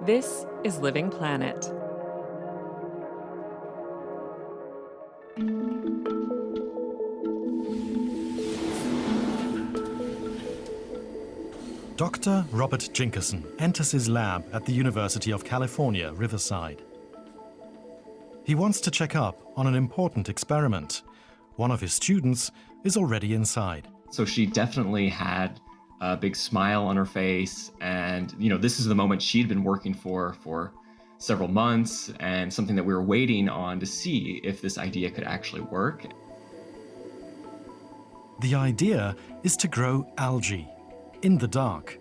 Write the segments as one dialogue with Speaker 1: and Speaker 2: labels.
Speaker 1: This is Living Planet.
Speaker 2: Dr. Robert Jinkerson enters his lab at the University of California, Riverside. He wants to check up on an important experiment. One of his students is already inside.
Speaker 3: So she definitely had a big smile on her face. And, this is the moment she'd been working for several months and something that we were waiting on to see if this idea could actually work.
Speaker 2: The idea is to grow algae in the dark.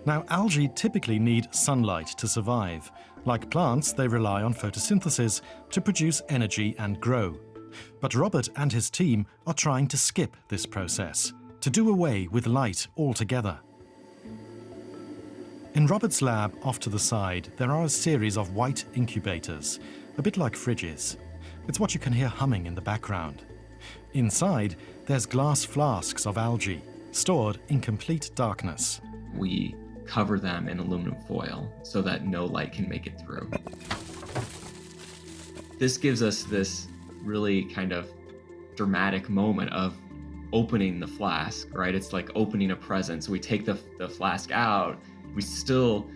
Speaker 2: Now, algae typically need sunlight to survive. Like plants, they rely on photosynthesis to produce energy and grow. But Robert and his team are trying to skip this process, to do away with light altogether. In Robert's lab, off to the side, there are a series of white incubators, a bit like fridges. It's what you can hear humming in the background. Inside, there's glass flasks of algae, stored in complete darkness.
Speaker 3: We cover them in aluminum foil so that no light can make it through. This gives us this really kind of dramatic moment of opening the flask, right? It's like opening a present. So we take the flask out, we still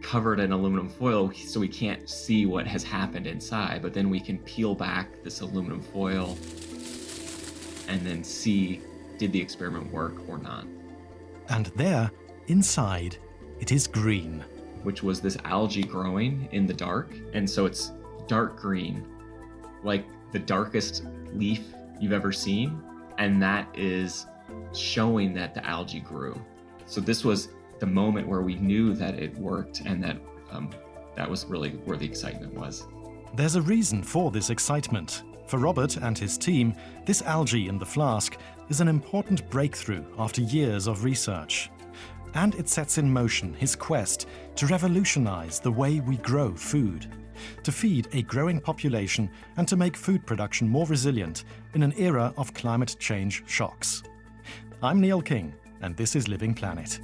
Speaker 3: cover it in aluminum foil so we can't see what has happened inside, but then we can peel back this aluminum foil and then see, did the experiment work or not?
Speaker 2: And there, inside, it is green.
Speaker 3: Which was this algae growing in the dark. And so it's dark green, like the darkest leaf you've ever seen. And that is showing that the algae grew. So this was the moment where we knew that it worked, and that was really where the excitement was.
Speaker 2: There's a reason for this excitement. For Robert and his team, this algae in the flask is an important breakthrough after years of research. And it sets in motion his quest to revolutionize the way we grow food, to feed a growing population and to make food production more resilient in an era of climate change shocks. I'm Neil King, and this is Living Planet.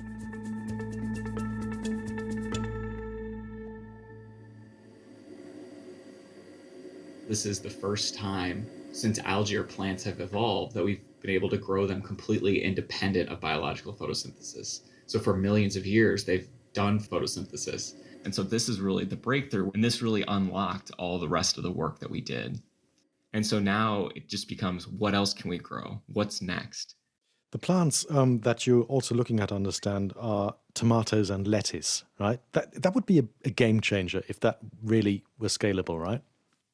Speaker 3: This is the first time since algae or plants have evolved that we've been able to grow them completely independent of biological photosynthesis. So for millions of years, they've done photosynthesis. And so this is really the breakthrough, and this really unlocked all the rest of the work that we did. And so now it just becomes, what else can we grow? What's next?
Speaker 2: The plants that you're also looking at, I understand, are tomatoes and lettuce, right? That would be a game changer if that really were scalable, right?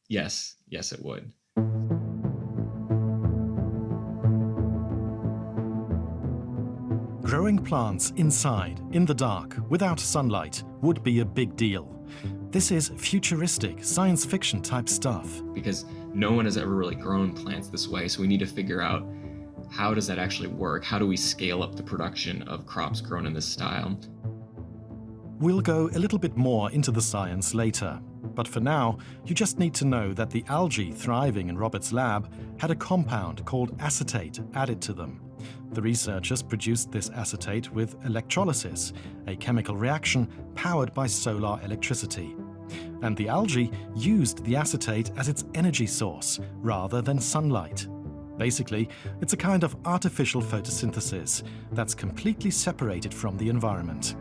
Speaker 3: Yes, it would.
Speaker 2: Growing plants inside, in the dark, without sunlight, would be a big deal. This is futuristic, science fiction type stuff.
Speaker 3: Because no one has ever really grown plants this way, so we need to figure out, how does that actually work? How do we scale up the production of crops grown in this style?
Speaker 2: We'll go a little bit more into the science later. But for now, you just need to know that the algae thriving in Robert's lab had a compound called acetate added to them. The researchers produced this acetate with electrolysis, a chemical reaction powered by solar electricity. And the algae used the acetate as its energy source rather than sunlight. Basically, it's a kind of artificial photosynthesis that's completely separated from the environment.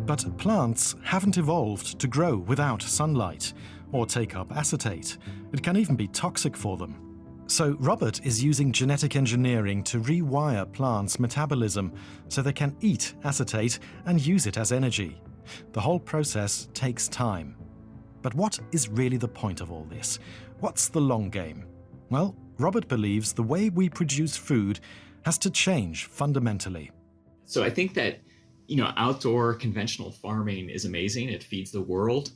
Speaker 2: But plants haven't evolved to grow without sunlight or take up acetate. It can even be toxic for them. So Robert is using genetic engineering to rewire plants' metabolism so they can eat acetate and use it as energy. The whole process takes time. But what is really the point of all this? What's the long game? Well, Robert believes the way we produce food has to change fundamentally.
Speaker 3: So I think that outdoor conventional farming is amazing. It feeds the world,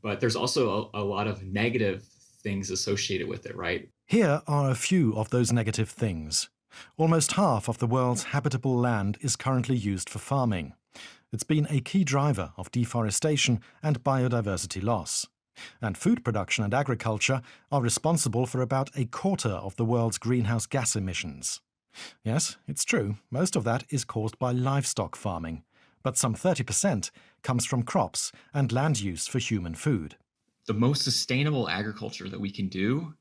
Speaker 3: but there's also a lot of negative things associated with it, right?
Speaker 2: Here are a few of those negative things. Almost half of the world's habitable land is currently used for farming. It's been a key driver of deforestation and biodiversity loss. And food production and agriculture are responsible for about a quarter of the world's greenhouse gas emissions. Yes, it's true, most of that is caused by livestock farming. but some 30% comes from crops and land use for human food.
Speaker 3: The most sustainable agriculture that we can do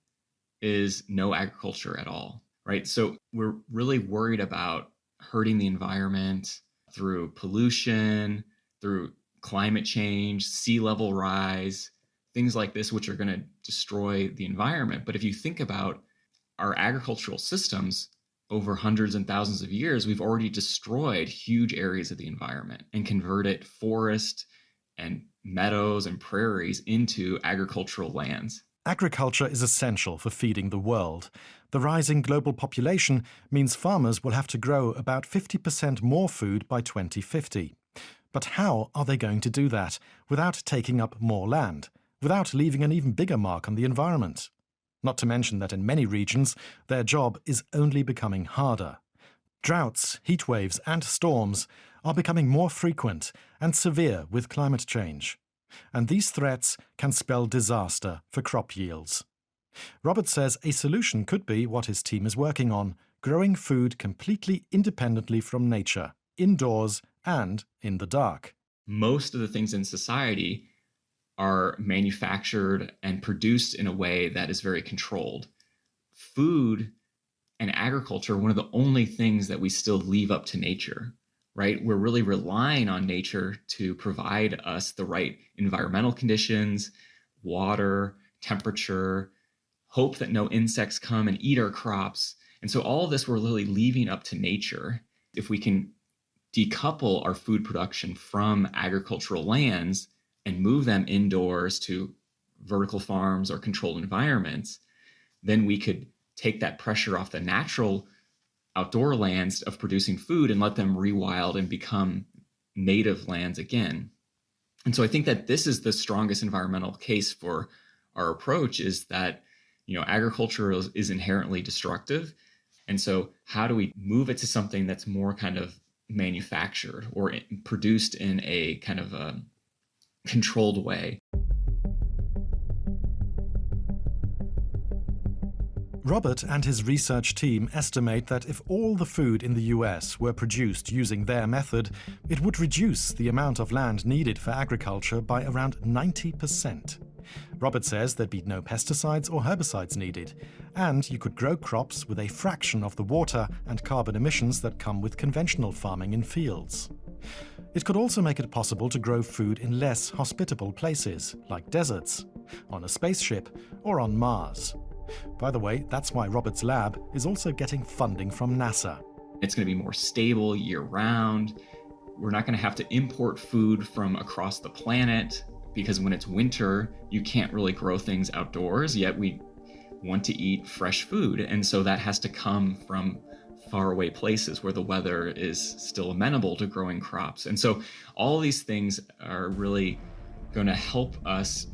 Speaker 3: is no agriculture at all, right? So we're really worried about hurting the environment through pollution, through climate change, sea level rise, things like this, which are going to destroy the environment. But if you think about our agricultural systems over hundreds and thousands of years, we've already destroyed huge areas of the environment and converted forest and meadows and prairies into agricultural lands.
Speaker 2: Agriculture is essential for feeding the world. The rising global population means farmers will have to grow about 50% more food by 2050. But how are they going to do that without taking up more land, without leaving an even bigger mark on the environment? Not to mention that in many regions, their job is only becoming harder. Droughts, heat waves, and storms are becoming more frequent and severe with climate change. And these threats can spell disaster for crop yields. Robert says a solution could be what his team is working on, growing food completely independently from nature, indoors and in the dark.
Speaker 3: Most of the things in society are manufactured and produced in a way that is very controlled. Food and agriculture are one of the only things that we still leave up to nature, right? We're really relying on nature to provide us the right environmental conditions, water, temperature, hope that no insects come and eat our crops. And so all of this we're really leaving up to nature. If we can decouple our food production from agricultural lands and move them indoors to vertical farms or controlled environments, then we could take that pressure off the natural outdoor lands of producing food and let them rewild and become native lands again. And so I think that this is the strongest environmental case for our approach, is that, agriculture is inherently destructive. And so how do we move it to something that's more kind of manufactured or produced in a kind of a controlled way?
Speaker 2: Robert and his research team estimate that if all the food in the US were produced using their method, it would reduce the amount of land needed for agriculture by around 90%. Robert says there'd be no pesticides or herbicides needed, and you could grow crops with a fraction of the water and carbon emissions that come with conventional farming in fields. It could also make it possible to grow food in less hospitable places, like deserts, on a spaceship, or on Mars. By the way, that's why Robert's lab is also getting funding from NASA.
Speaker 3: It's going to be more stable year-round. We're not going to have to import food from across the planet, because when it's winter, you can't really grow things outdoors, yet we want to eat fresh food. And so that has to come from faraway places where the weather is still amenable to growing crops. And so all these things are really going to help us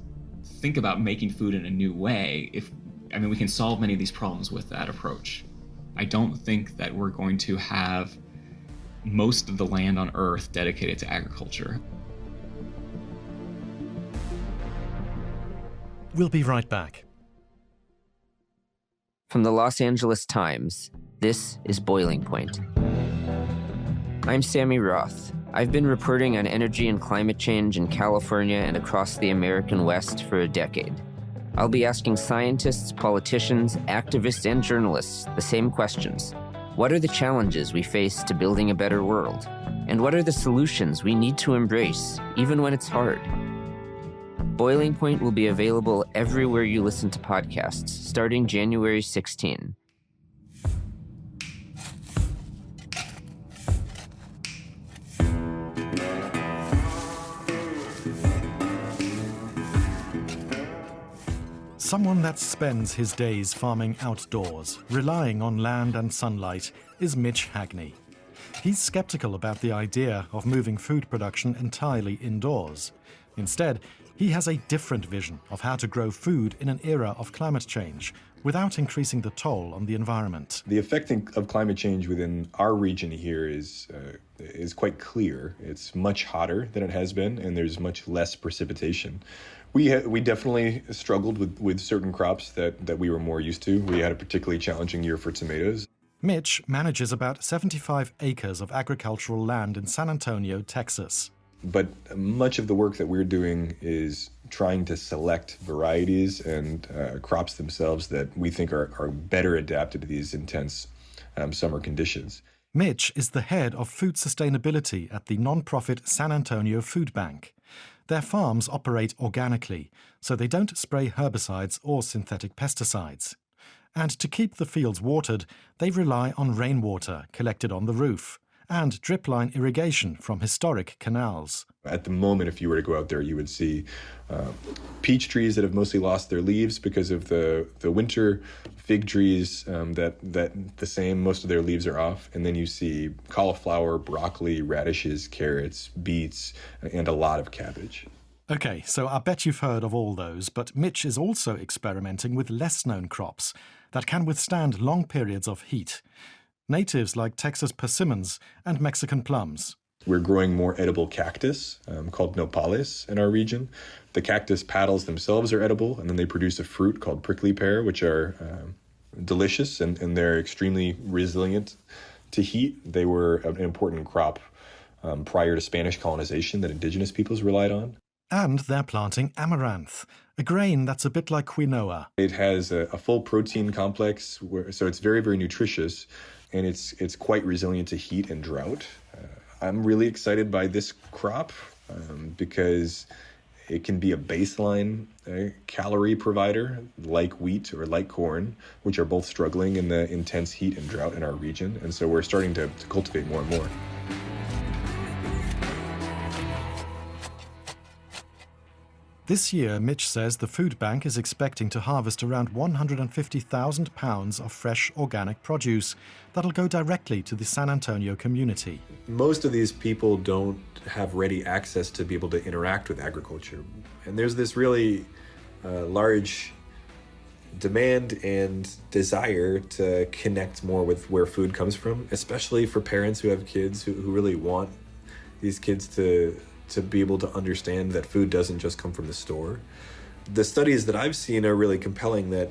Speaker 3: think about making food in a new way. We can solve many of these problems with that approach. I don't think that we're going to have most of the land on Earth dedicated to agriculture.
Speaker 2: We'll be right back.
Speaker 4: From the Los Angeles Times, this is Boiling Point. I'm Sammy Roth. I've been reporting on energy and climate change in California and across the American West for a decade. I'll be asking scientists, politicians, activists, and journalists the same questions. What are the challenges we face to building a better world? And what are the solutions we need to embrace, even when it's hard? Boiling Point will be available everywhere you listen to podcasts, starting January 16.
Speaker 2: Someone that spends his days farming outdoors, relying on land and sunlight, is Mitch Hagney. He's skeptical about the idea of moving food production entirely indoors. Instead, he has a different vision of how to grow food in an era of climate change without increasing the toll on the environment.
Speaker 5: The effect of climate change within our region here is quite clear. It's much hotter than it has been, and there's much less precipitation. We definitely struggled with certain crops that we were more used to. We had a particularly challenging year for tomatoes.
Speaker 2: Mitch manages about 75 acres of agricultural land in San Antonio, Texas.
Speaker 5: But much of the work that we're doing is trying to select varieties and crops themselves that we think are better adapted to these intense summer conditions.
Speaker 2: Mitch is the head of food sustainability at the nonprofit San Antonio Food Bank. Their farms operate organically, so they don't spray herbicides or synthetic pesticides. And to keep the fields watered, they rely on rainwater collected on the roof and drip-line irrigation from historic canals.
Speaker 5: At the moment, if you were to go out there, you would see peach trees that have mostly lost their leaves because of the winter, fig trees that the same, most of their leaves are off. And then you see cauliflower, broccoli, radishes, carrots, beets, and a lot of cabbage.
Speaker 2: OK, so I bet you've heard of all those, but Mitch is also experimenting with less-known crops that can withstand long periods of heat. Natives like Texas persimmons and Mexican plums.
Speaker 5: We're growing more edible cactus called nopales in our region. The cactus petals themselves are edible, and then they produce a fruit called prickly pear, which are delicious, and they're extremely resilient to heat. They were an important crop prior to Spanish colonization that indigenous peoples relied on.
Speaker 2: And they're planting amaranth, a grain that's a bit like quinoa.
Speaker 5: It has a full protein complex, so it's very, very nutritious, and it's quite resilient to heat and drought. I'm really excited by this crop because it can be a baseline calorie provider like wheat or like corn, which are both struggling in the intense heat and drought in our region. And so we're starting to cultivate more and more.
Speaker 2: This year, Mitch says the food bank is expecting to harvest around 150,000 pounds of fresh organic produce that'll go directly to the San Antonio community.
Speaker 5: Most of these people don't have ready access to be able to interact with agriculture. And there's this really large demand and desire to connect more with where food comes from, especially for parents who have kids who really want these kids to be able to understand that food doesn't just come from the store. The studies that I've seen are really compelling that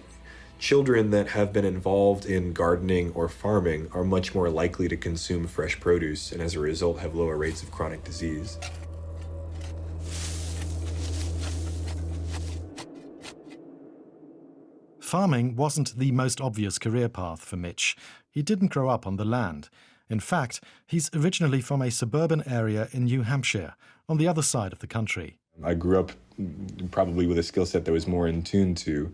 Speaker 5: children that have been involved in gardening or farming are much more likely to consume fresh produce and as a result have lower rates of chronic disease.
Speaker 2: Farming wasn't the most obvious career path for Mitch. He didn't grow up on the land. In fact, he's originally from a suburban area in New Hampshire, on the other side of the country.
Speaker 5: I grew up probably with a skill set that was more in tune to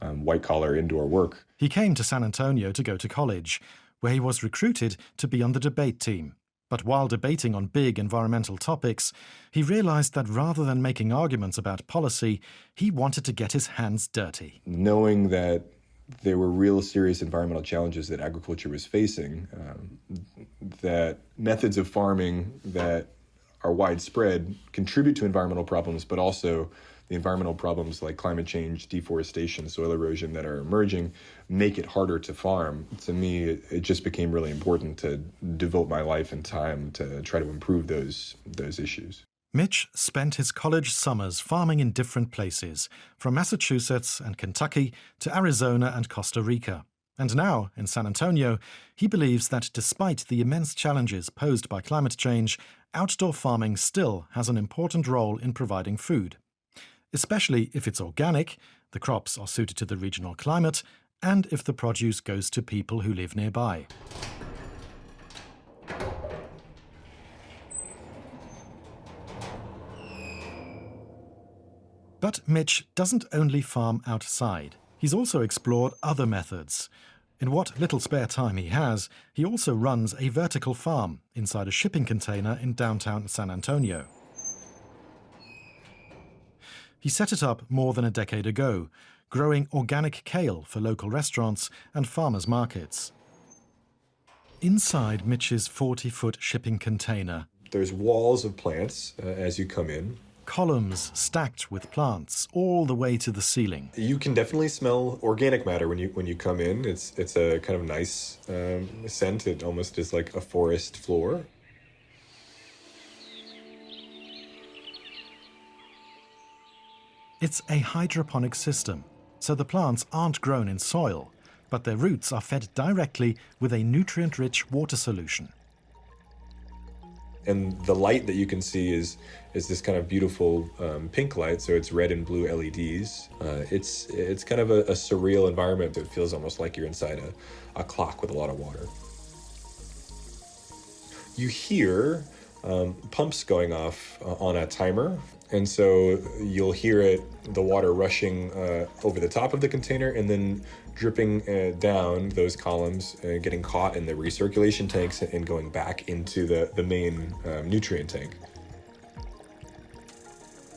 Speaker 5: white-collar indoor work.
Speaker 2: He came to San Antonio to go to college, where he was recruited to be on the debate team. But while debating on big environmental topics, he realized that rather than making arguments about policy, he wanted to get his hands dirty.
Speaker 5: Knowing that there were real serious environmental challenges that agriculture was facing, that methods of farming that are widespread contribute to environmental problems, but also the environmental problems like climate change, deforestation, soil erosion that are emerging make it harder to farm. To me, it just became really important to devote my life and time to try to improve those issues.
Speaker 2: Mitch spent his college summers farming in different places, from Massachusetts and Kentucky to Arizona and Costa Rica. And now, in San Antonio, he believes that despite the immense challenges posed by climate change, outdoor farming still has an important role in providing food. Especially if it's organic, the crops are suited to the regional climate, and if the produce goes to people who live nearby. But Mitch doesn't only farm outside. He's also explored other methods. In what little spare time he has, he also runs a vertical farm inside a shipping container in downtown San Antonio. He set it up more than a decade ago, growing organic kale for local restaurants and farmers' markets. Inside Mitch's 40-foot shipping container,
Speaker 5: There's walls of plants as you come in.
Speaker 2: Columns stacked with plants all the way to the ceiling.
Speaker 5: You can definitely smell organic matter when you come in. It's a kind of nice scent. It almost is like a forest floor.
Speaker 2: It's a hydroponic system, so the plants aren't grown in soil, but their roots are fed directly with a nutrient-rich water solution.
Speaker 5: And the light that you can see is this kind of beautiful pink light, so it's red and blue LEDs. It's kind of a surreal environment. It feels almost like you're inside a clock with a lot of water. You hear pumps going off on a timer, and so you'll hear the water rushing over the top of the container and then dripping down those columns, getting caught in the recirculation tanks and going back into the main nutrient tank.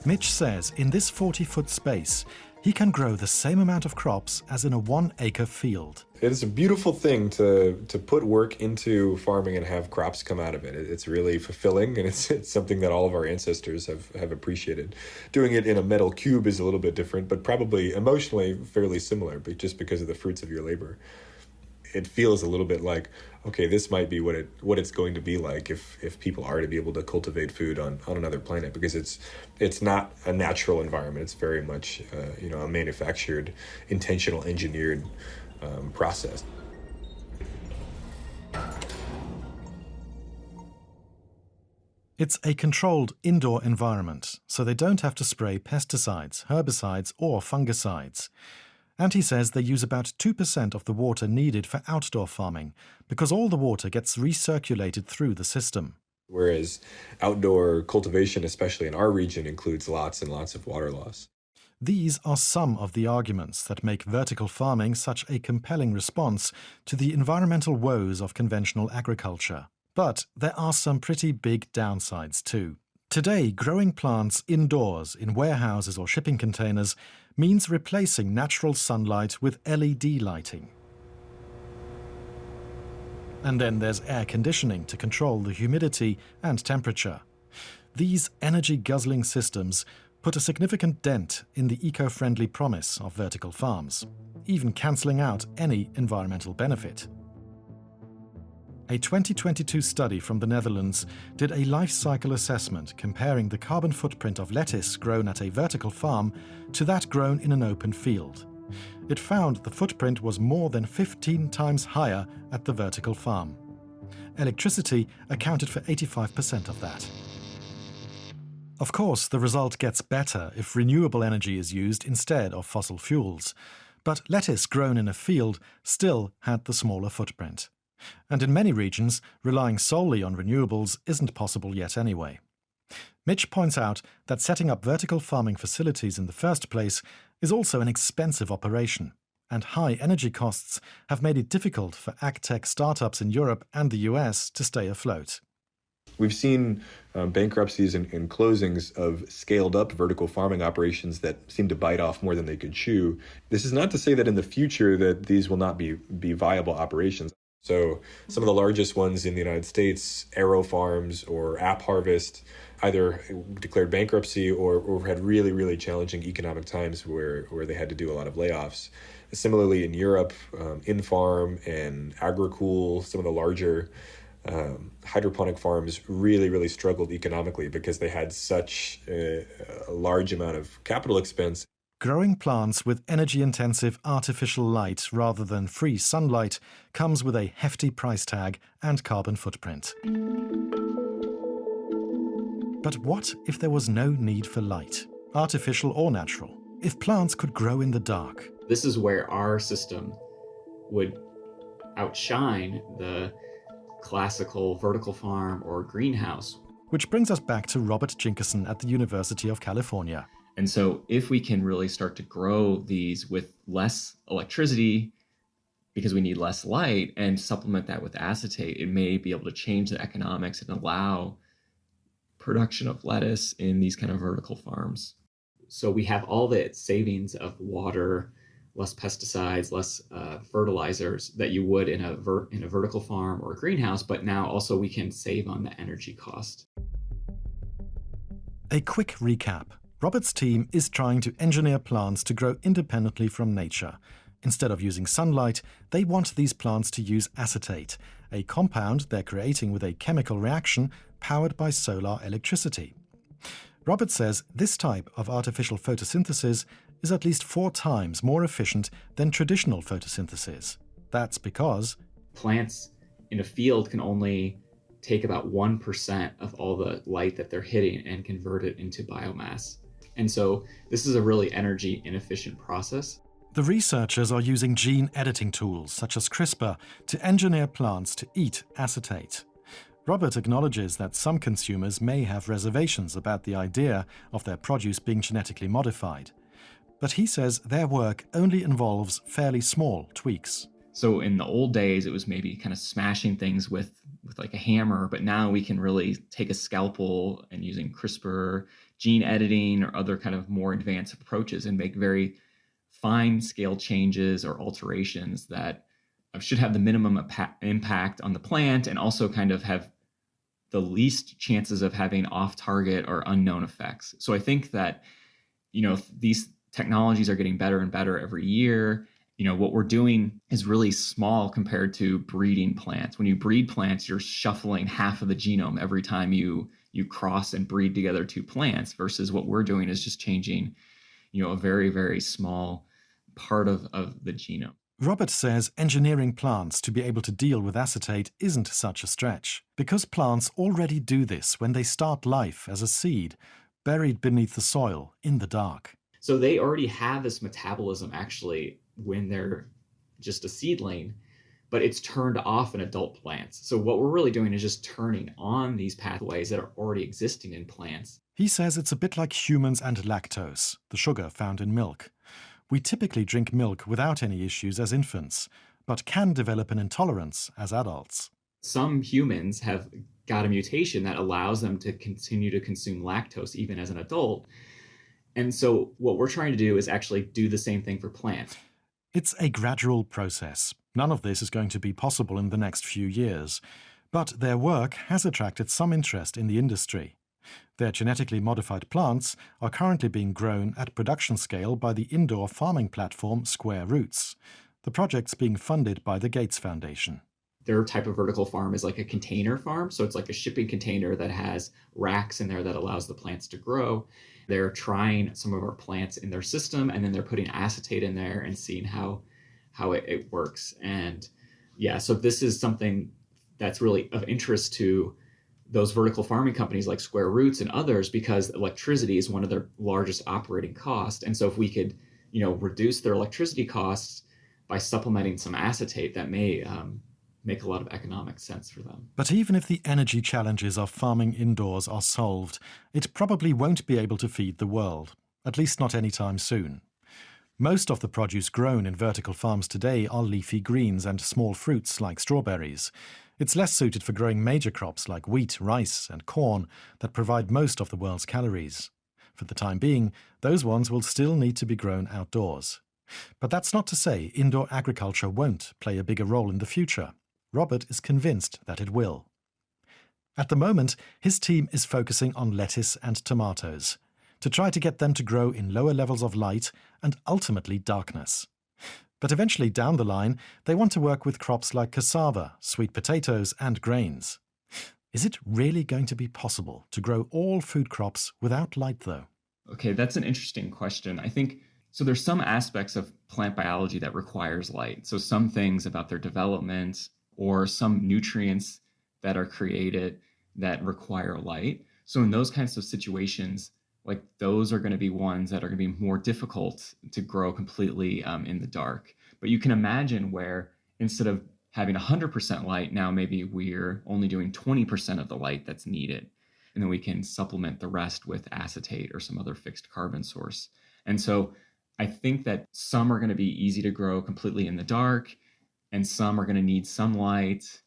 Speaker 2: Mitch says in this 40-foot space, he can grow the same amount of crops as in a 1-acre field.
Speaker 5: It's a beautiful thing to put work into farming and have crops come out of it. It's really fulfilling, and it's something that all of our ancestors have appreciated. Doing it in a metal cube is a little bit different, but probably emotionally fairly similar, but just because of the fruits of your labor. It feels a little bit like, okay, this might be what it's going to be like if people are to be able to cultivate food on another planet, because it's not a natural environment. It's very much a manufactured, intentional, engineered process.
Speaker 2: It's a controlled indoor environment, so they don't have to spray pesticides, herbicides, or fungicides. And he says they use about 2% of the water needed for outdoor farming, because all the water gets recirculated through the system.
Speaker 5: Whereas outdoor cultivation, especially in our region, includes lots and lots of water loss.
Speaker 2: These are some of the arguments that make vertical farming such a compelling response to the environmental woes of conventional agriculture. But there are some pretty big downsides too. Today, growing plants indoors in warehouses or shipping containers means replacing natural sunlight with LED lighting. And then there's air conditioning to control the humidity and temperature. These energy-guzzling systems put a significant dent in the eco-friendly promise of vertical farms, even cancelling out any environmental benefit. A 2022 study from the Netherlands did a life cycle assessment comparing the carbon footprint of lettuce grown at a vertical farm to that grown in an open field. It found the footprint was more than 15 times higher at the vertical farm. Electricity accounted for 85% of that. Of course, the result gets better if renewable energy is used instead of fossil fuels, but lettuce grown in a field still had the smaller footprint. And in many regions, relying solely on renewables isn't possible yet anyway. Mitch points out that setting up vertical farming facilities in the first place is also an expensive operation, and high energy costs have made it difficult for ag-tech startups in Europe and the US to stay afloat.
Speaker 5: We've seen bankruptcies and closings of scaled-up vertical farming operations that seem to bite off more than they could chew. This is not to say that in the future that these will not be viable operations. So some of the largest ones in the United States, Arrow Farms or App Harvest, either declared bankruptcy or had really, really challenging economic times where they had to do a lot of layoffs. Similarly, in Europe, Infarm and Agricool, some of the larger hydroponic farms really, really struggled economically because they had such a large amount of capital expense.
Speaker 2: Growing plants with energy-intensive artificial light rather than free sunlight comes with a hefty price tag and carbon footprint. But what if there was no need for light, artificial or natural? If plants could grow in the dark?
Speaker 3: This is where our system would outshine the classical vertical farm or greenhouse.
Speaker 2: Which brings us back to Robert Jinkerson at the University of California.
Speaker 3: And so if we can really start to grow these with less electricity, because we need less light, and supplement that with acetate, it may be able to change the economics and allow production of lettuce in these kind of vertical farms. So we have all the savings of water, less pesticides, less fertilizers that you would in a vertical farm or a greenhouse, but now also we can save on the energy cost.
Speaker 2: A quick recap. Robert's team is trying to engineer plants to grow independently from nature. Instead of using sunlight, they want these plants to use acetate, a compound they're creating with a chemical reaction powered by solar electricity. Robert says this type of artificial photosynthesis is at least 4 times more efficient than traditional photosynthesis. That's because
Speaker 3: Plants in a field can only take about 1% of all the light that they're hitting and convert it into biomass. And so this is a really energy inefficient process.
Speaker 2: the researchers are using gene editing tools such as CRISPR to engineer plants to eat acetate. Robert acknowledges that some consumers may have reservations about the idea of their produce being genetically modified. But he says their work only involves fairly small tweaks.
Speaker 3: So in the old days, it was maybe kind of smashing things with like a hammer, but now we can really take a scalpel and using CRISPR, gene editing, or other kind of more advanced approaches and make very fine scale changes or alterations that should have the minimum impact on the plant and also kind of have the least chances of having off-target or unknown effects. So I think that, these technologies are getting better and better every year. What we're doing is really small compared to breeding plants. When you breed plants, you're shuffling half of the genome every time you cross and breed together two plants, versus what we're doing is just changing, a very, very small part of the genome.
Speaker 2: Robert says engineering plants to be able to deal with acetate isn't such a stretch, because plants already do this when they start life as a seed, buried beneath the soil in the dark.
Speaker 3: So they already have this metabolism actually when they're just a seedling, but it's turned off in adult plants. So what we're really doing is just turning on these pathways that are already existing in plants.
Speaker 2: He says it's a bit like humans and lactose, the sugar found in milk. We typically drink milk without any issues as infants, but can develop an intolerance as adults.
Speaker 3: Some humans have got a mutation that allows them to continue to consume lactose even as an adult. And so what we're trying to do is actually do the same thing for plants.
Speaker 2: It's a gradual process. None of this is going to be possible in the next few years, but their work has attracted some interest in the industry. Their genetically modified plants are currently being grown at production scale by the indoor farming platform Square Roots. The project's being funded by the Gates Foundation.
Speaker 3: Their type of vertical farm is like a container farm. So it's like a shipping container that has racks in there that allows the plants to grow. They're trying some of our plants in their system, and then they're putting acetate in there and seeing how it works. And yeah, so this is something that's really of interest to those vertical farming companies like Square Roots and others, because electricity is one of their largest operating costs. And so if we could, reduce their electricity costs by supplementing some acetate, that may make a lot of economic sense for them.
Speaker 2: But even if the energy challenges of farming indoors are solved, it probably won't be able to feed the world, at least not anytime soon. Most of the produce grown in vertical farms today are leafy greens and small fruits like strawberries. It's less suited for growing major crops like wheat, rice, and corn that provide most of the world's calories. For the time being, those ones will still need to be grown outdoors. But that's not to say indoor agriculture won't play a bigger role in the future. Robert is convinced that it will. At the moment, his team is focusing on lettuce and tomatoes, to try to get them to grow in lower levels of light and ultimately darkness. But eventually down the line, they want to work with crops like cassava, sweet potatoes, and grains. Is it really going to be possible to grow all food crops without light, though?
Speaker 3: Okay, that's an interesting question. I think, so there's some aspects of plant biology that requires light. So some things about their development or some nutrients that are created that require light. So in those kinds of situations, like those are going to be ones that are going to be more difficult to grow completely in the dark. But you can imagine where instead of having 100% light, now maybe we're only doing 20% of the light that's needed. And then we can supplement the rest with acetate or some other fixed carbon source. And so I think that some are going to be easy to grow completely in the dark, and some are going to need some light,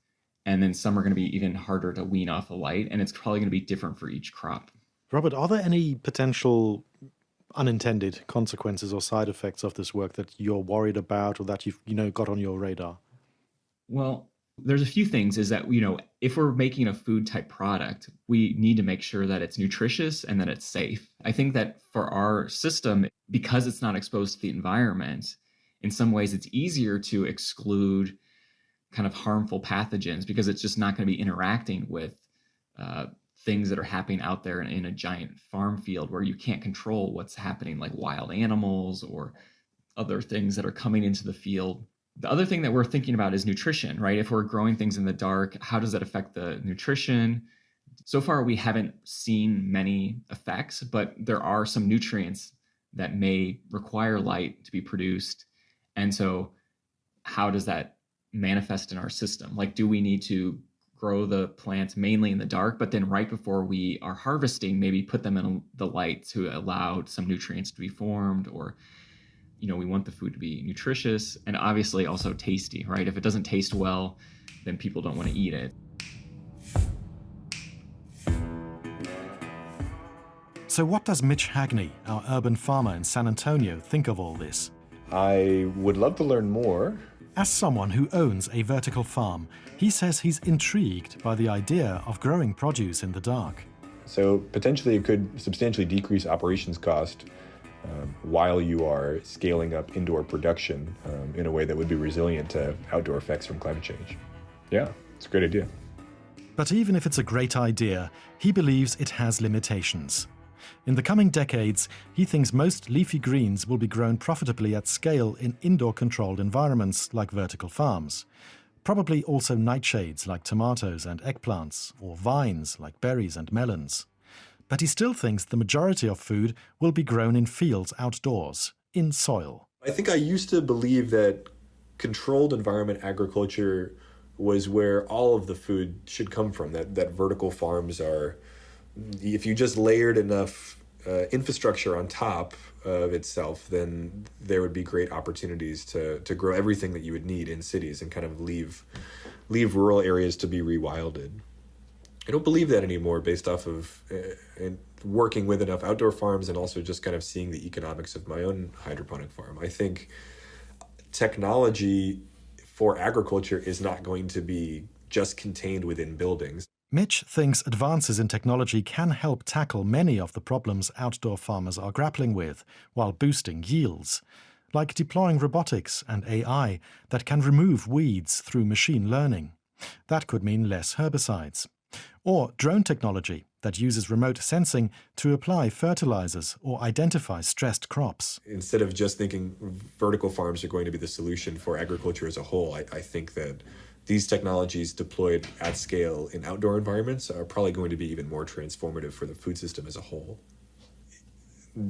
Speaker 3: and then some are going to be even harder to wean off the light. And it's probably going to be different for each crop.
Speaker 2: Robert, are there any potential unintended consequences or side effects of this work that you're worried about or that you've got on your radar?
Speaker 3: Well, there's a few things. Is that, if we're making a food type product, we need to make sure that it's nutritious and that it's safe. I think that for our system, because it's not exposed to the environment, in some ways it's easier to exclude kind of harmful pathogens because it's just not going to be interacting with things that are happening out there in a giant farm field where you can't control what's happening, like wild animals or other things that are coming into the field. The other thing that we're thinking about is nutrition, right? If we're growing things in the dark, how does that affect the nutrition? So far, we haven't seen many effects, but there are some nutrients that may require light to be produced. And so how does that manifest in our system? Like, do we need to grow the plants mainly in the dark, but then right before we are harvesting, maybe put them in the light to allow some nutrients to be formed? Or, we want the food to be nutritious and obviously also tasty, right? If it doesn't taste well, then people don't want to eat it.
Speaker 2: So what does Mitch Hagney, our urban farmer in San Antonio, think of all this?
Speaker 5: I would love to learn more.
Speaker 2: As someone who owns a vertical farm, he says he's intrigued by the idea of growing produce in the dark.
Speaker 5: So potentially it could substantially decrease operations cost while you are scaling up indoor production in a way that would be resilient to outdoor effects from climate change. Yeah, it's a great idea.
Speaker 2: But even if it's a great idea, he believes it has limitations. In the coming decades, he thinks most leafy greens will be grown profitably at scale in indoor-controlled environments like vertical farms. Probably also nightshades like tomatoes and eggplants, or vines like berries and melons. But he still thinks the majority of food will be grown in fields outdoors, in soil.
Speaker 5: I think I used to believe that controlled environment agriculture was where all of the food should come from, that vertical farms are, if you just layered enough infrastructure on top of itself, then there would be great opportunities to grow everything that you would need in cities and kind of leave rural areas to be rewilded. I don't believe that anymore based off of working with enough outdoor farms and also just kind of seeing the economics of my own hydroponic farm. I think technology for agriculture is not going to be just contained within buildings.
Speaker 2: Mitch thinks advances in technology can help tackle many of the problems outdoor farmers are grappling with while boosting yields, like deploying robotics and AI that can remove weeds through machine learning. That could mean less herbicides. Or drone technology that uses remote sensing to apply fertilizers or identify stressed crops.
Speaker 5: Instead of just thinking vertical farms are going to be the solution for agriculture as a whole, I think that these technologies deployed at scale in outdoor environments are probably going to be even more transformative for the food system as a whole.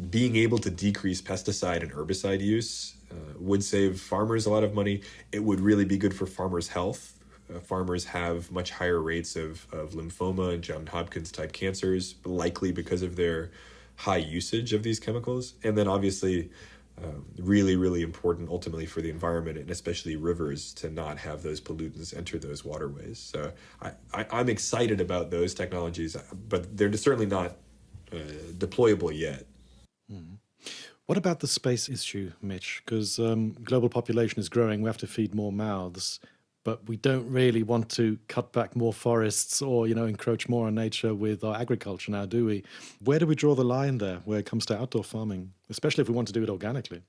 Speaker 5: Being able to decrease pesticide and herbicide use would save farmers a lot of money. It would really be good for farmers' health. Farmers have much higher rates of lymphoma and Johns Hopkins type cancers, likely because of their high usage of these chemicals. And then obviously, really, really important ultimately for the environment and especially rivers to not have those pollutants enter those waterways. So I'm excited about those technologies, but they're certainly not deployable yet.
Speaker 2: What about the space issue, Mitch? Because global population is growing, we have to feed more mouths. But we don't really want to cut back more forests or, encroach more on nature with our agriculture now, do we? Where do we draw the line there when it comes to outdoor farming, especially if we want to do it organically?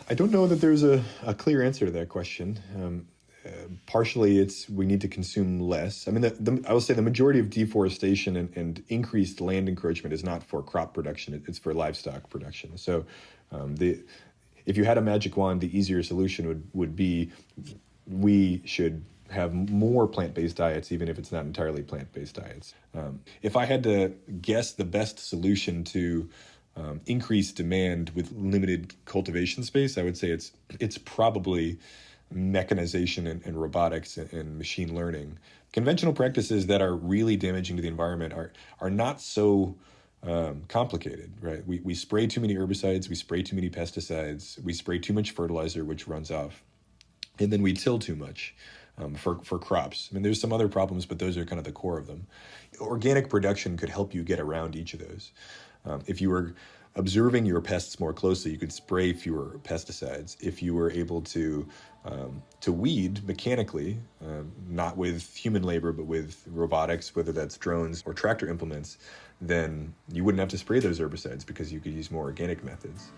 Speaker 5: I don't know that there's a clear answer to that question. Partially, it's we need to consume less. I mean, I will say the majority of deforestation and increased land encroachment is not for crop production. It's for livestock production. So if you had a magic wand, the easier solution would be we should have more plant-based diets, even if it's not entirely plant-based diets. If I had to guess the best solution to increase demand with limited cultivation space, I would say it's probably mechanization and robotics and machine learning. Conventional practices that are really damaging to the environment are not so complicated, right? We spray too many herbicides, we spray too many pesticides, we spray too much fertilizer, which runs off. And then we till too much for crops. I mean, there's some other problems, but those are kind of the core of them. Organic production could help you get around each of those. If you were observing your pests more closely, you could spray fewer pesticides. If you were able to weed mechanically, not with human labor, but with robotics, whether that's drones or tractor implements, then you wouldn't have to spray those herbicides because you could use more organic methods.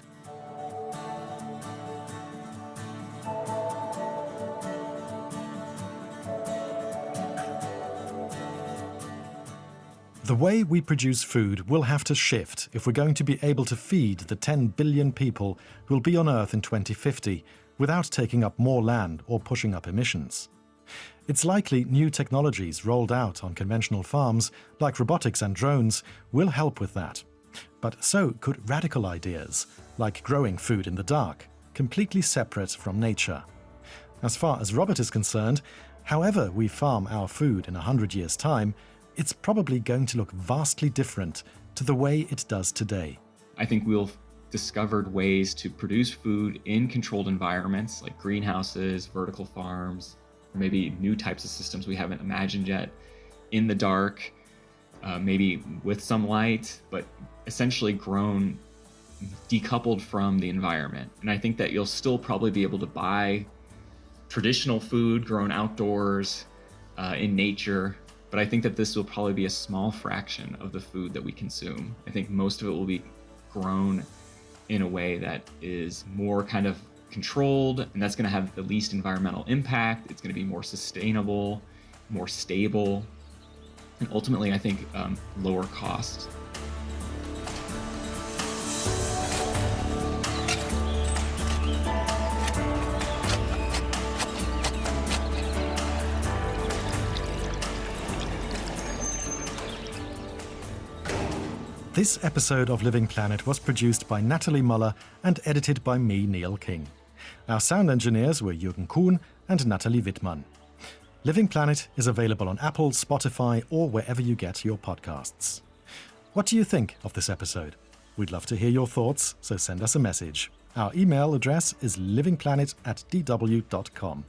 Speaker 2: The way we produce food will have to shift if we're going to be able to feed the 10 billion people who will be on Earth in 2050 without taking up more land or pushing up emissions. It's likely new technologies rolled out on conventional farms, like robotics and drones, will help with that. But so could radical ideas, like growing food in the dark, completely separate from nature. As far as Robert is concerned, however we farm our food in 100 years' time, it's probably going to look vastly different to the way it does today.
Speaker 3: I think we'll discovered ways to produce food in controlled environments like greenhouses, vertical farms, or maybe new types of systems we haven't imagined yet, in the dark, maybe with some light, but essentially grown decoupled from the environment. And I think that you'll still probably be able to buy traditional food grown outdoors in nature, but I think that this will probably be a small fraction of the food that we consume. I think most of it will be grown in a way that is more kind of controlled, and that's going to have the least environmental impact. It's going to be more sustainable, more stable, and ultimately, I think, lower cost.
Speaker 2: This episode of Living Planet was produced by Natalie Muller and edited by me, Neil King. Our sound engineers were Jürgen Kuhn and Natalie Wittmann. Living Planet is available on Apple, Spotify, or wherever you get your podcasts. What do you think of this episode? We'd love to hear your thoughts, so send us a message. Our email address is livingplanet@dw.com.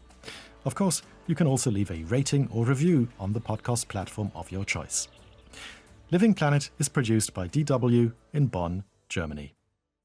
Speaker 2: Of course, you can also leave a rating or review on the podcast platform of your choice. Living Planet is produced by DW in Bonn, Germany.